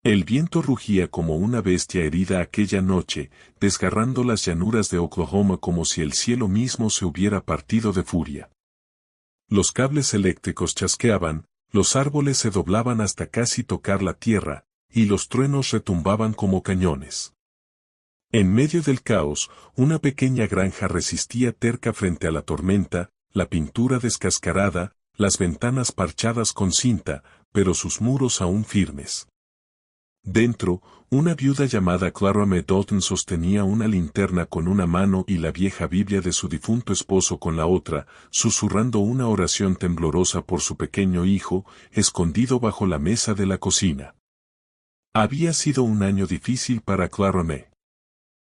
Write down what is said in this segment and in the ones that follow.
El viento rugía como una bestia herida aquella noche, desgarrando las llanuras de Oklahoma como si el cielo mismo se hubiera partido de furia. Los cables eléctricos chasqueaban, los árboles se doblaban hasta casi tocar la tierra, y los truenos retumbaban como cañones. En medio del caos, una pequeña granja resistía terca frente a la tormenta, la pintura descascarada, las ventanas parchadas con cinta, pero sus muros aún firmes. Dentro, una viuda llamada Clara M. Dalton sostenía una linterna con una mano y la vieja Biblia de su difunto esposo con la otra, susurrando una oración temblorosa por su pequeño hijo, escondido bajo la mesa de la cocina. Había sido un año difícil para Clara M.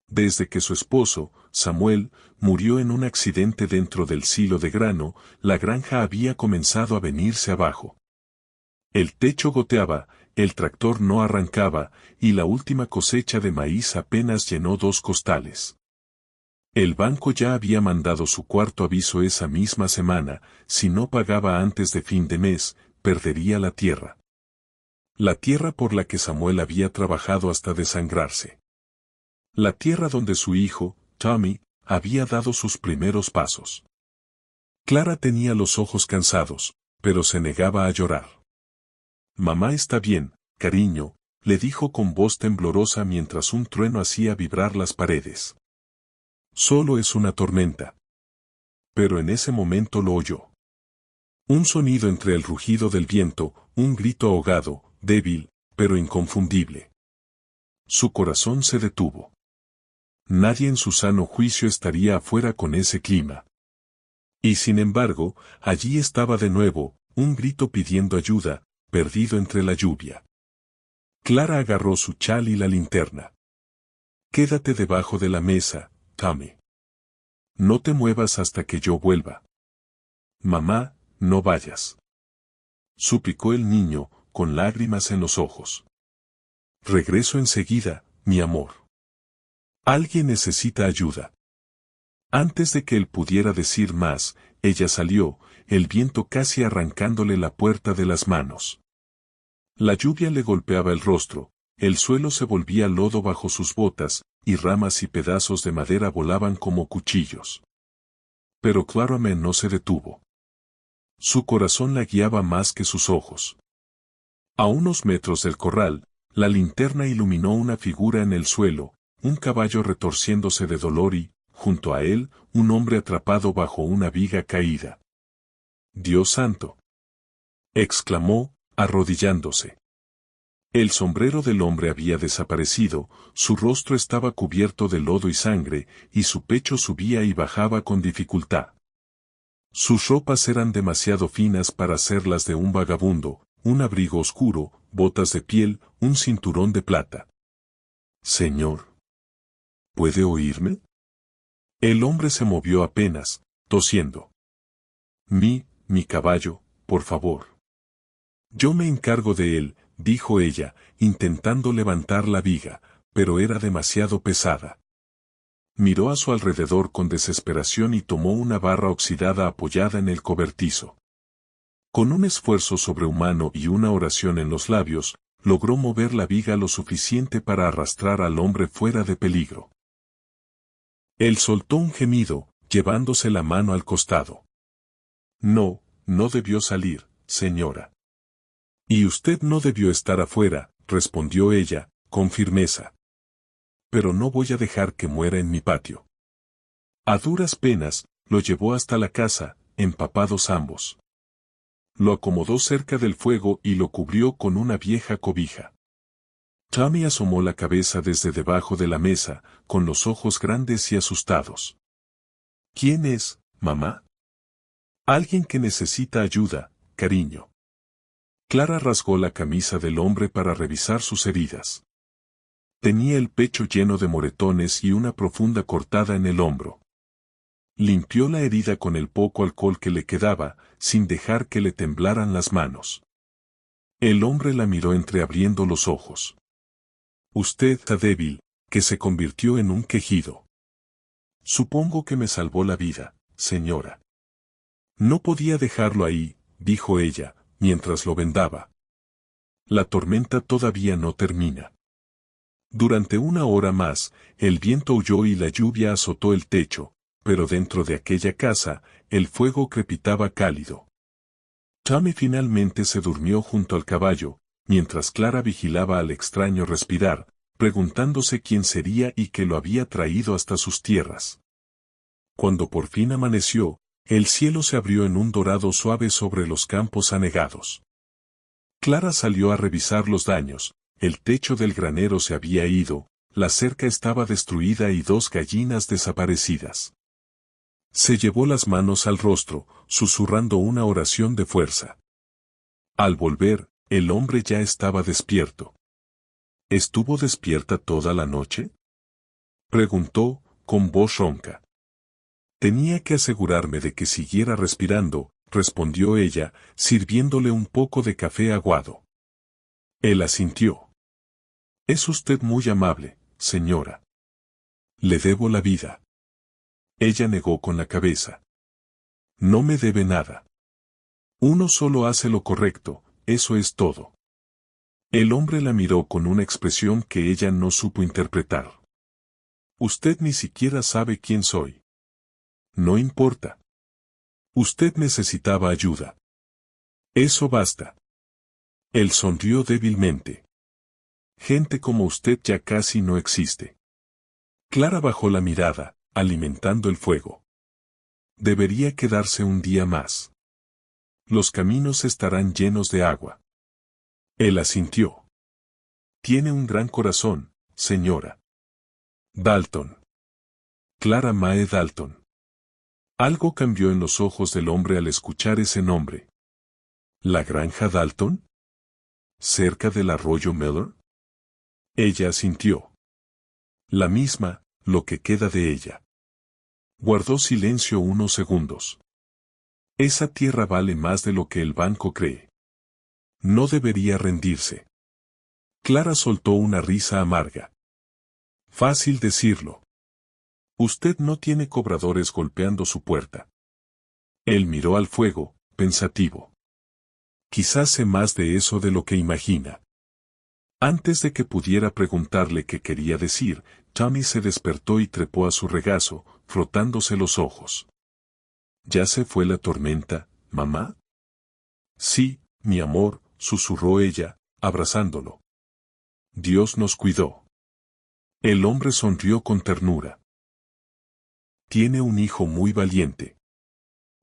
Desde que su esposo, Samuel, murió en un accidente dentro del silo de grano, la granja había comenzado a venirse abajo. El techo goteaba, el tractor no arrancaba, y la última cosecha de maíz apenas llenó 2 costales. El banco ya había mandado su cuarto aviso esa misma semana: si no pagaba antes de fin de mes, perdería la tierra. La tierra por la que Samuel había trabajado hasta desangrarse. La tierra donde su hijo, Tommy, había dado sus primeros pasos. Clara tenía los ojos cansados, pero se negaba a llorar. «Mamá está bien, cariño», le dijo con voz temblorosa mientras un trueno hacía vibrar las paredes. «Solo es una tormenta». Pero en ese momento lo oyó. Un sonido entre el rugido del viento, un grito ahogado, débil, pero inconfundible. Su corazón se detuvo. Nadie en su sano juicio estaría afuera con ese clima. Y sin embargo, allí estaba de nuevo, un grito pidiendo ayuda, perdido entre la lluvia. Clara agarró su chal y la linterna. «Quédate debajo de la mesa, Tommy. No te muevas hasta que yo vuelva». «Mamá, no vayas», suplicó el niño, con lágrimas en los ojos. «Regreso enseguida, mi amor. Alguien necesita ayuda». Antes de que él pudiera decir más, ella salió, el viento casi arrancándole la puerta de las manos. La lluvia le golpeaba el rostro, el suelo se volvía lodo bajo sus botas, y ramas y pedazos de madera volaban como cuchillos. Pero Clara M. no se detuvo. Su corazón la guiaba más que sus ojos. A unos metros del corral, la linterna iluminó una figura en el suelo, un caballo retorciéndose de dolor y, junto a él, un hombre atrapado bajo una viga caída. «Dios santo», exclamó, arrodillándose. El sombrero del hombre había desaparecido, su rostro estaba cubierto de lodo y sangre, y su pecho subía y bajaba con dificultad. Sus ropas eran demasiado finas para ser las de un vagabundo, un abrigo oscuro, botas de piel, un cinturón de plata. «Señor, ¿puede oírme?». El hombre se movió apenas, tosiendo. Mi caballo, por favor». «Yo me encargo de él», dijo ella, intentando levantar la viga, pero era demasiado pesada. Miró a su alrededor con desesperación y tomó una barra oxidada apoyada en el cobertizo. Con un esfuerzo sobrehumano y una oración en los labios, logró mover la viga lo suficiente para arrastrar al hombre fuera de peligro. Él soltó un gemido, llevándose la mano al costado. «No, no debió salir, señora». «Y usted no debió estar afuera», respondió ella, con firmeza. «Pero no voy a dejar que muera en mi patio». A duras penas, lo llevó hasta la casa, empapados ambos. Lo acomodó cerca del fuego y lo cubrió con una vieja cobija. Tommy asomó la cabeza desde debajo de la mesa, con los ojos grandes y asustados. «¿Quién es, mamá?». «Alguien que necesita ayuda, cariño». Clara rasgó la camisa del hombre para revisar sus heridas. Tenía el pecho lleno de moretones y una profunda cortada en el hombro. Limpió la herida con el poco alcohol que le quedaba, sin dejar que le temblaran las manos. El hombre la miró entreabriendo los ojos. «Usted está débil», que se convirtió en un quejido. «Supongo que me salvó la vida, señora». «No podía dejarlo ahí», dijo ella, mientras lo vendaba. La tormenta todavía no termina. Durante una hora más, el viento huyó y la lluvia azotó el techo, pero dentro de aquella casa, el fuego crepitaba cálido. Tommy finalmente se durmió junto al caballo, mientras Clara vigilaba al extraño respirar, preguntándose quién sería y qué lo había traído hasta sus tierras. Cuando por fin amaneció, el cielo se abrió en un dorado suave sobre los campos anegados. Clara salió a revisar los daños, el techo del granero se había ido, la cerca estaba destruida y 2 gallinas desaparecidas. Se llevó las manos al rostro, susurrando una oración de fuerza. Al volver, el hombre ya estaba despierto. ¿Estuvo despierta toda la noche?, preguntó, con voz ronca. Tenía que asegurarme de que siguiera respirando, respondió ella, sirviéndole un poco de café aguado. Él asintió. Es usted muy amable, señora. Le debo la vida. Ella negó con la cabeza. No me debe nada. Uno solo hace lo correcto, eso es todo. El hombre la miró con una expresión que ella no supo interpretar. Usted ni siquiera sabe quién soy. No importa. Usted necesitaba ayuda. Eso basta. Él sonrió débilmente. Gente como usted ya casi no existe. Clara bajó la mirada, alimentando el fuego. Debería quedarse un día más. Los caminos estarán llenos de agua. Él asintió. Tiene un gran corazón, señora. Dalton. Clara Mae Dalton. Algo cambió en los ojos del hombre al escuchar ese nombre. ¿La granja Dalton? ¿Cerca del arroyo Miller? Ella asintió. La misma, lo que queda de ella. Guardó silencio unos segundos. Esa tierra vale más de lo que el banco cree. No debería rendirse. Clara soltó una risa amarga. Fácil decirlo. Usted no tiene cobradores golpeando su puerta. Él miró al fuego, pensativo. Quizás sé más de eso de lo que imagina. Antes de que pudiera preguntarle qué quería decir, Tommy se despertó y trepó a su regazo, frotándose los ojos. ¿Ya se fue la tormenta, mamá? Sí, mi amor, susurró ella, abrazándolo. Dios nos cuidó. El hombre sonrió con ternura. Tiene un hijo muy valiente.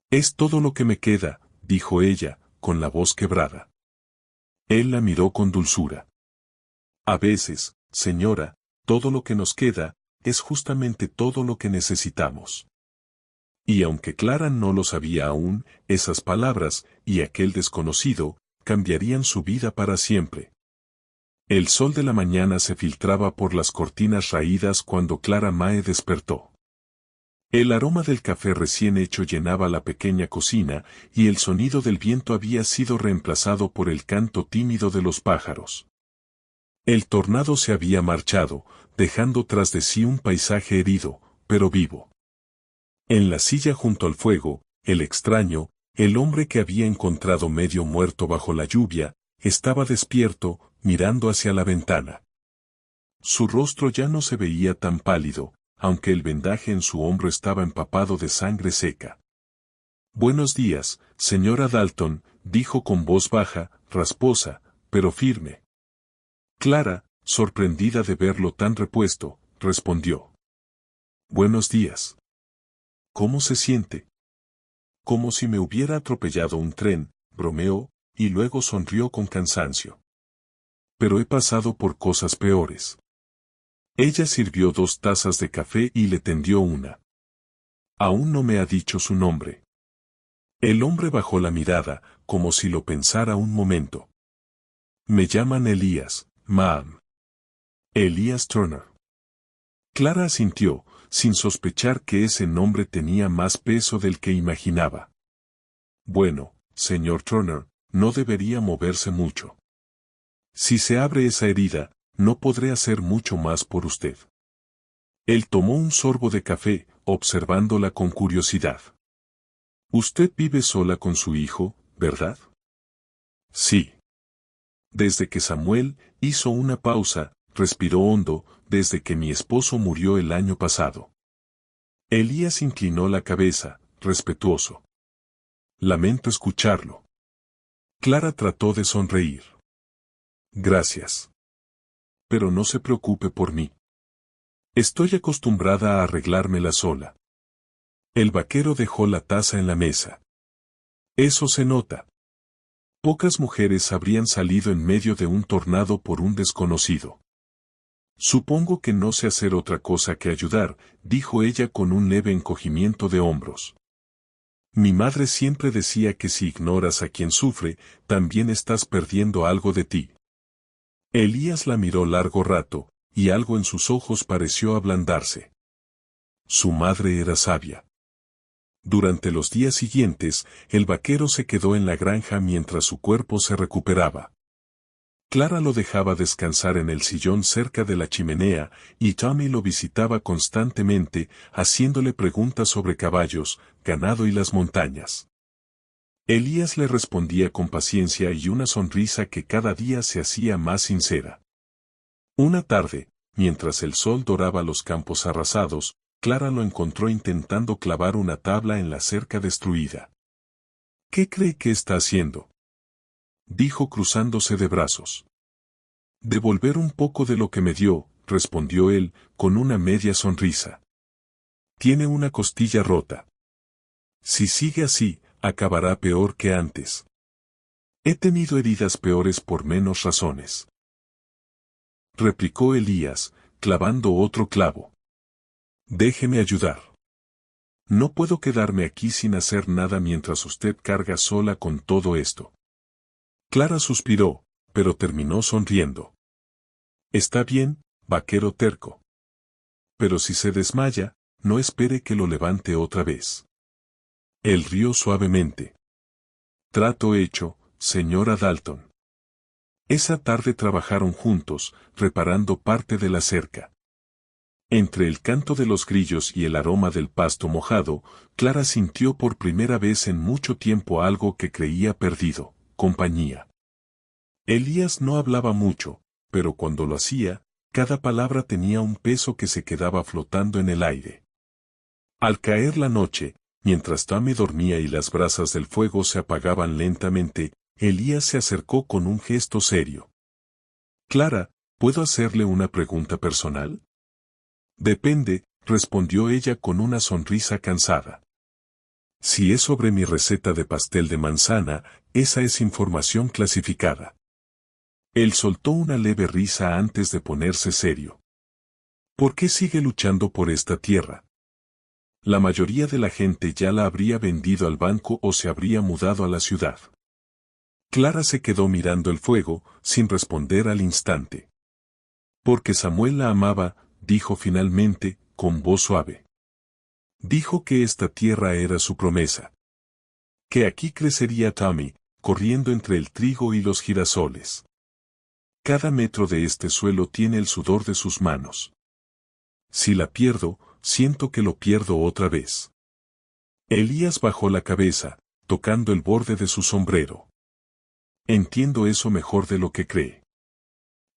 Es todo lo que me queda, dijo ella, con la voz quebrada. Él la miró con dulzura. A veces, señora, todo lo que nos queda, es justamente todo lo que necesitamos. Y aunque Clara no lo sabía aún, esas palabras, y aquel desconocido, cambiarían su vida para siempre. El sol de la mañana se filtraba por las cortinas raídas cuando Clara Mae despertó. El aroma del café recién hecho llenaba la pequeña cocina, y el sonido del viento había sido reemplazado por el canto tímido de los pájaros. El tornado se había marchado, dejando tras de sí un paisaje herido, pero vivo. En la silla junto al fuego, el extraño, el hombre que había encontrado medio muerto bajo la lluvia, estaba despierto, mirando hacia la ventana. Su rostro ya no se veía tan pálido, aunque el vendaje en su hombro estaba empapado de sangre seca. Buenos días, señora Dalton, dijo con voz baja, rasposa, pero firme. Clara, sorprendida de verlo tan repuesto, respondió. Buenos días. ¿Cómo se siente? Como si me hubiera atropellado un tren, bromeó, y luego sonrió con cansancio. Pero he pasado por cosas peores. Ella sirvió 2 tazas de café y le tendió una. Aún no me ha dicho su nombre. El hombre bajó la mirada, como si lo pensara un momento. Me llaman Elías, ma'am. Elías Turner. Clara asintió, sin sospechar que ese nombre tenía más peso del que imaginaba. Bueno, señor Turner, no debería moverse mucho. Si se abre esa herida, no podré hacer mucho más por usted. Él tomó un sorbo de café, observándola con curiosidad. Usted vive sola con su hijo, ¿verdad? Sí. Desde que Samuel hizo una pausa, respiró hondo, desde que mi esposo murió el año pasado. Elías inclinó la cabeza, respetuoso. Lamento escucharlo. Clara trató de sonreír. Gracias. Pero no se preocupe por mí. Estoy acostumbrada a arreglármela sola. El vaquero dejó la taza en la mesa. Eso se nota. Pocas mujeres habrían salido en medio de un tornado por un desconocido. Supongo que no sé hacer otra cosa que ayudar, dijo ella con un leve encogimiento de hombros. Mi madre siempre decía que si ignoras a quien sufre, también estás perdiendo algo de ti. Elías la miró largo rato, y algo en sus ojos pareció ablandarse. Su madre era sabia. Durante los días siguientes, el vaquero se quedó en la granja mientras su cuerpo se recuperaba. Clara lo dejaba descansar en el sillón cerca de la chimenea, y Tommy lo visitaba constantemente, haciéndole preguntas sobre caballos, ganado y las montañas. Elías le respondía con paciencia y una sonrisa que cada día se hacía más sincera. Una tarde, mientras el sol doraba los campos arrasados, Clara lo encontró intentando clavar una tabla en la cerca destruida. ¿Qué cree que está haciendo?, dijo cruzándose de brazos. Devolver un poco de lo que me dio, respondió él, con una media sonrisa. Tiene una costilla rota. Si sigue así, acabará peor que antes. He tenido heridas peores por menos razones, replicó Elías, clavando otro clavo. Déjeme ayudar. No puedo quedarme aquí sin hacer nada mientras usted carga sola con todo esto. Clara suspiró, pero terminó sonriendo. Está bien, vaquero terco. Pero si se desmaya, no espere que lo levante otra vez. Él rió suavemente. Trato hecho, señora Dalton. Esa tarde trabajaron juntos, reparando parte de la cerca. Entre el canto de los grillos y el aroma del pasto mojado, Clara sintió por primera vez en mucho tiempo algo que creía perdido: compañía. Elías no hablaba mucho, pero cuando lo hacía, cada palabra tenía un peso que se quedaba flotando en el aire. Al caer la noche, mientras Tommy dormía y las brasas del fuego se apagaban lentamente, Elías se acercó con un gesto serio. Clara, ¿puedo hacerle una pregunta personal? Depende, respondió ella con una sonrisa cansada. Si es sobre mi receta de pastel de manzana, esa es información clasificada. Él soltó una leve risa antes de ponerse serio. ¿Por qué sigue luchando por esta tierra? La mayoría de la gente ya la habría vendido al banco o se habría mudado a la ciudad. Clara se quedó mirando el fuego, sin responder al instante. Porque Samuel la amaba, dijo finalmente, con voz suave. Dijo que esta tierra era su promesa. Que aquí crecería Tommy, corriendo entre el trigo y los girasoles. Cada metro de este suelo tiene el sudor de sus manos. Si la pierdo, siento que lo pierdo otra vez. Elías bajó la cabeza, tocando el borde de su sombrero. Entiendo eso mejor de lo que cree.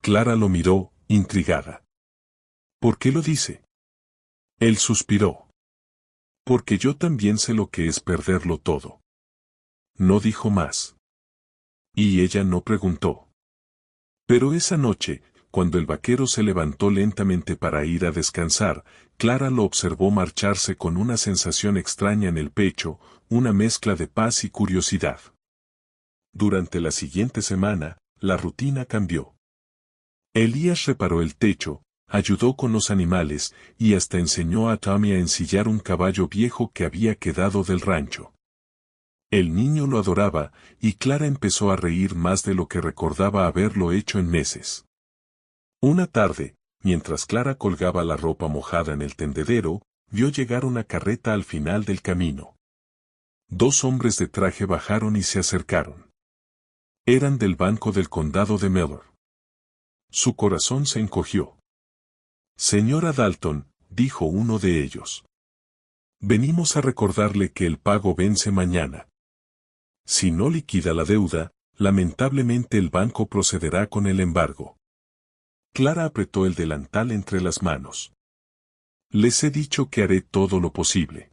Clara lo miró, intrigada. ¿Por qué lo dice? Él suspiró. Porque yo también sé lo que es perderlo todo. No dijo más. Y ella no preguntó. Pero esa noche, cuando el vaquero se levantó lentamente para ir a descansar, Clara lo observó marcharse con una sensación extraña en el pecho, una mezcla de paz y curiosidad. Durante la siguiente semana, la rutina cambió. Elías reparó el techo, ayudó con los animales, y hasta enseñó a Tommy a ensillar un caballo viejo que había quedado del rancho. El niño lo adoraba, y Clara empezó a reír más de lo que recordaba haberlo hecho en meses. Una tarde, mientras Clara colgaba la ropa mojada en el tendedero, vio llegar una carreta al final del camino. Dos hombres de traje bajaron y se acercaron. Eran del banco del condado de Miller. Su corazón se encogió. Señora Dalton, dijo uno de ellos. Venimos a recordarle que el pago vence mañana. Si no liquida la deuda, lamentablemente el banco procederá con el embargo. Clara apretó el delantal entre las manos. Les he dicho que haré todo lo posible.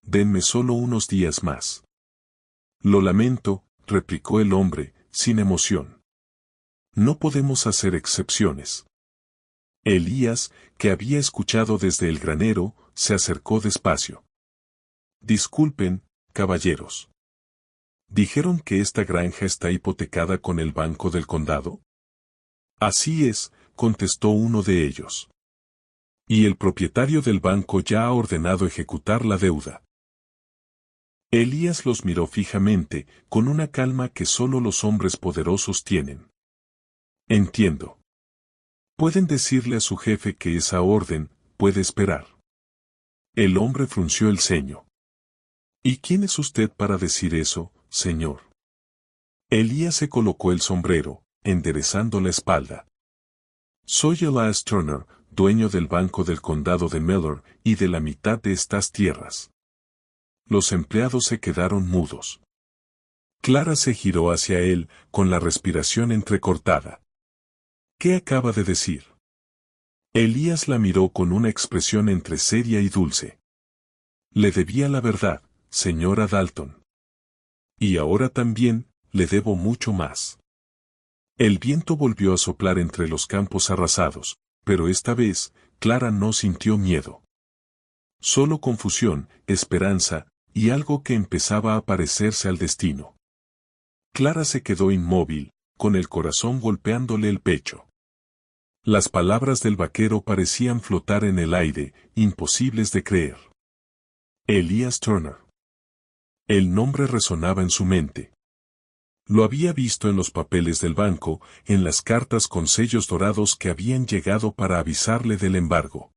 Denme solo unos días más. Lo lamento, replicó el hombre, sin emoción. No podemos hacer excepciones. Elías, que había escuchado desde el granero, se acercó despacio. Disculpen, caballeros. ¿Dijeron que esta granja está hipotecada con el Banco del Condado? Así es, contestó uno de ellos. Y el propietario del banco ya ha ordenado ejecutar la deuda. Elías los miró fijamente, con una calma que solo los hombres poderosos tienen. Entiendo. Pueden decirle a su jefe que esa orden puede esperar. El hombre frunció el ceño. ¿Y quién es usted para decir eso, señor? Elías se colocó el sombrero, enderezando la espalda. Soy Elias Turner, dueño del Banco del Condado de Mellor y de la mitad de estas tierras. Los empleados se quedaron mudos. Clara se giró hacia él, con la respiración entrecortada. ¿Qué acaba de decir? Elías la miró con una expresión entre seria y dulce. Le debía la verdad, señora Dalton. Y ahora también, le debo mucho más. El viento volvió a soplar entre los campos arrasados, pero esta vez, Clara no sintió miedo. Solo confusión, esperanza, y algo que empezaba a parecerse al destino. Clara se quedó inmóvil, con el corazón golpeándole el pecho. Las palabras del vaquero parecían flotar en el aire, imposibles de creer. Elias Turner. El nombre resonaba en su mente. Lo había visto en los papeles del banco, en las cartas con sellos dorados que habían llegado para avisarle del embargo.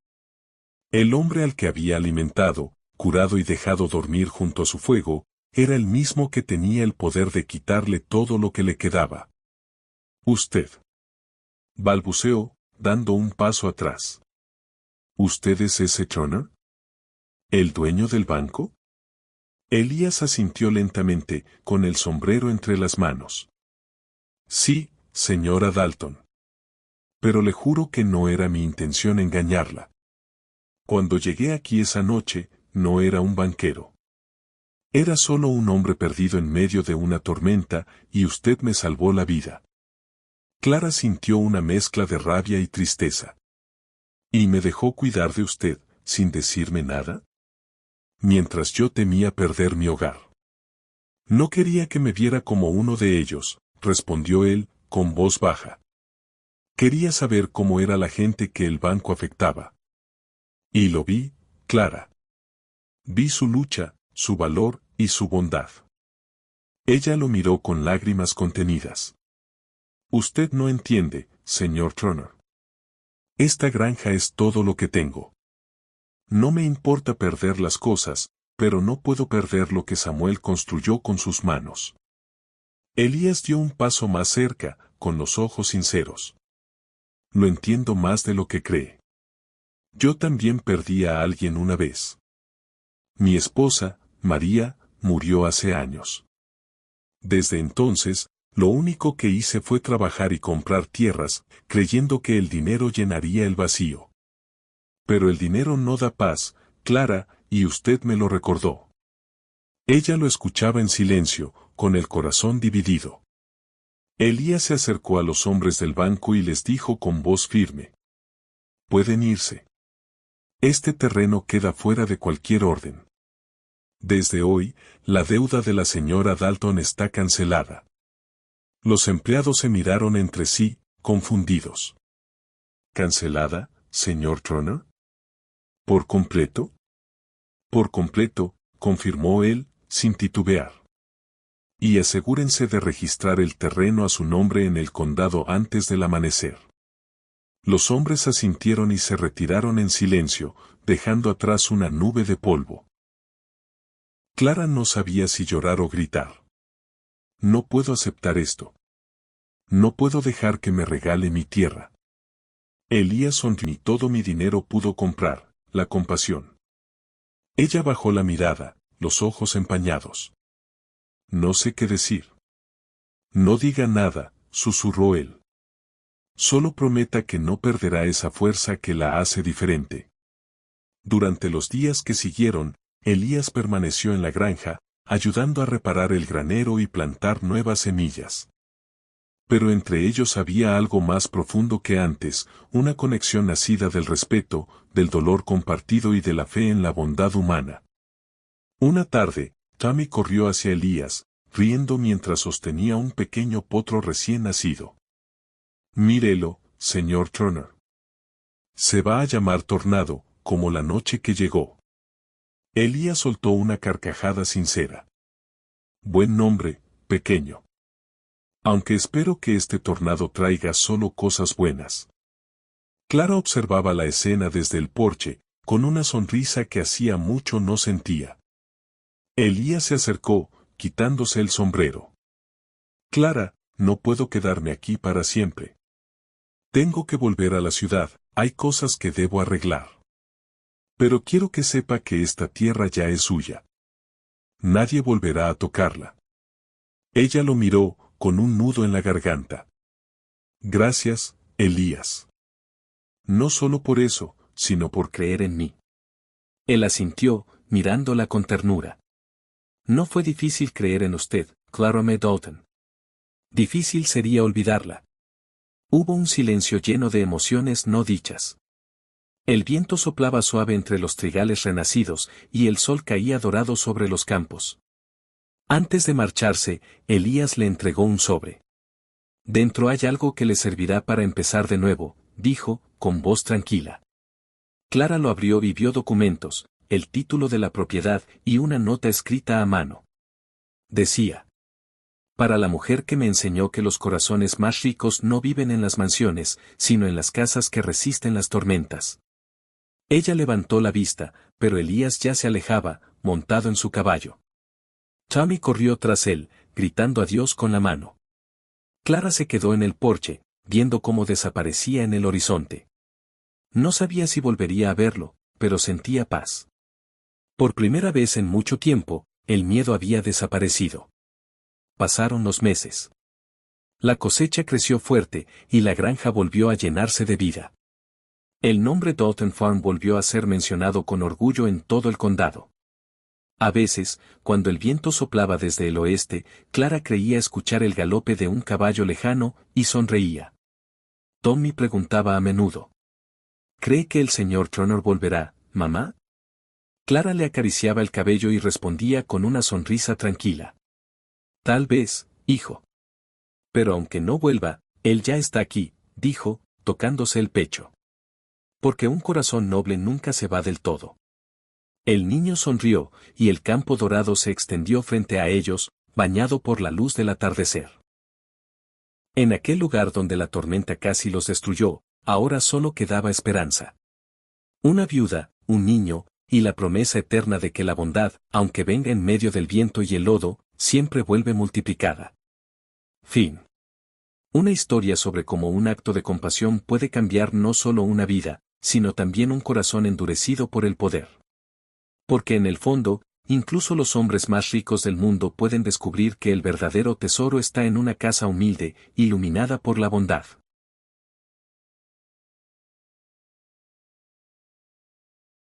El hombre al que había alimentado, curado y dejado dormir junto a su fuego, era el mismo que tenía el poder de quitarle todo lo que le quedaba. Usted. Balbuceó, dando un paso atrás. ¿Usted es ese Turner? ¿El dueño del banco? Elías asintió lentamente, con el sombrero entre las manos. Sí, señora Dalton. Pero le juro que no era mi intención engañarla. Cuando llegué aquí esa noche, no era un banquero. Era solo un hombre perdido en medio de una tormenta, y usted me salvó la vida. Clara sintió una mezcla de rabia y tristeza. ¿Y me dejó cuidar de usted, sin decirme nada? Mientras yo temía perder mi hogar. No quería que me viera como uno de ellos, respondió él, con voz baja. Quería saber cómo era la gente que el banco afectaba. Y lo vi, Clara. Vi su lucha, su valor y su bondad. Ella lo miró con lágrimas contenidas. Usted no entiende, señor Turner. Esta granja es todo lo que tengo. No me importa perder las cosas, pero no puedo perder lo que Samuel construyó con sus manos. Elías dio un paso más cerca, con los ojos sinceros. Lo entiendo más de lo que cree. Yo también perdí a alguien una vez. Mi esposa, María, murió hace años. Desde entonces, lo único que hice fue trabajar y comprar tierras, creyendo que el dinero llenaría el vacío. Pero el dinero no da paz, Clara, y usted me lo recordó. Ella lo escuchaba en silencio, con el corazón dividido. Elías se acercó a los hombres del banco y les dijo con voz firme. Pueden irse. Este terreno queda fuera de cualquier orden. Desde hoy, la deuda de la señora Dalton está cancelada. Los empleados se miraron entre sí, confundidos. ¿Cancelada, señor Turner? ¿Por completo? Por completo, confirmó él, sin titubear. Y asegúrense de registrar el terreno a su nombre en el condado antes del amanecer. Los hombres asintieron y se retiraron en silencio, dejando atrás una nube de polvo. Clara no sabía si llorar o gritar. No puedo aceptar esto. No puedo dejar que me regale mi tierra. Elías sonrió y todo mi dinero pudo comprar la compasión. Ella bajó la mirada, los ojos empañados. No sé qué decir. No diga nada, susurró él. Solo prometa que no perderá esa fuerza que la hace diferente. Durante los días que siguieron, Elías permaneció en la granja, ayudando a reparar el granero y plantar nuevas semillas. Pero entre ellos había algo más profundo que antes, una conexión nacida del respeto, del dolor compartido y de la fe en la bondad humana. Una tarde, Tammy corrió hacia Elías, riendo mientras sostenía un pequeño potro recién nacido. Mírelo, señor Turner. Se va a llamar Tornado, como la noche que llegó. Elías soltó una carcajada sincera. Buen nombre, pequeño. Aunque espero que este tornado traiga solo cosas buenas. Clara observaba la escena desde el porche, con una sonrisa que hacía mucho no sentía. Elías se acercó, quitándose el sombrero. Clara, no puedo quedarme aquí para siempre. Tengo que volver a la ciudad, hay cosas que debo arreglar. Pero quiero que sepa que esta tierra ya es suya. Nadie volverá a tocarla. Ella lo miró, con un nudo en la garganta. Gracias, Elías. No solo por eso, sino por creer en mí. Él asintió, mirándola con ternura. No fue difícil creer en usted, Clara M. Dalton. Difícil sería olvidarla. Hubo un silencio lleno de emociones no dichas. El viento soplaba suave entre los trigales renacidos, y el sol caía dorado sobre los campos. Antes de marcharse, Elías le entregó un sobre. Dentro hay algo que le servirá para empezar de nuevo, dijo, con voz tranquila. Clara lo abrió y vio documentos, el título de la propiedad y una nota escrita a mano. Decía: para la mujer que me enseñó que los corazones más ricos no viven en las mansiones, sino en las casas que resisten las tormentas. Ella levantó la vista, pero Elías ya se alejaba, montado en su caballo. Tammy corrió tras él, gritando adiós con la mano. Clara se quedó en el porche, viendo cómo desaparecía en el horizonte. No sabía si volvería a verlo, pero sentía paz. Por primera vez en mucho tiempo, el miedo había desaparecido. Pasaron los meses. La cosecha creció fuerte, y la granja volvió a llenarse de vida. El nombre Dalton Farm volvió a ser mencionado con orgullo en todo el condado. A veces, cuando el viento soplaba desde el oeste, Clara creía escuchar el galope de un caballo lejano, y sonreía. Tommy preguntaba a menudo: ¿cree que el señor Turner volverá, mamá? Clara le acariciaba el cabello y respondía con una sonrisa tranquila: tal vez, hijo. Pero aunque no vuelva, él ya está aquí, dijo, tocándose el pecho. Porque un corazón noble nunca se va del todo. El niño sonrió, y el campo dorado se extendió frente a ellos, bañado por la luz del atardecer. En aquel lugar donde la tormenta casi los destruyó, ahora solo quedaba esperanza. Una viuda, un niño, y la promesa eterna de que la bondad, aunque venga en medio del viento y el lodo, siempre vuelve multiplicada. Fin. Una historia sobre cómo un acto de compasión puede cambiar no solo una vida, sino también un corazón endurecido por el poder. Porque en el fondo, incluso los hombres más ricos del mundo pueden descubrir que el verdadero tesoro está en una casa humilde, iluminada por la bondad.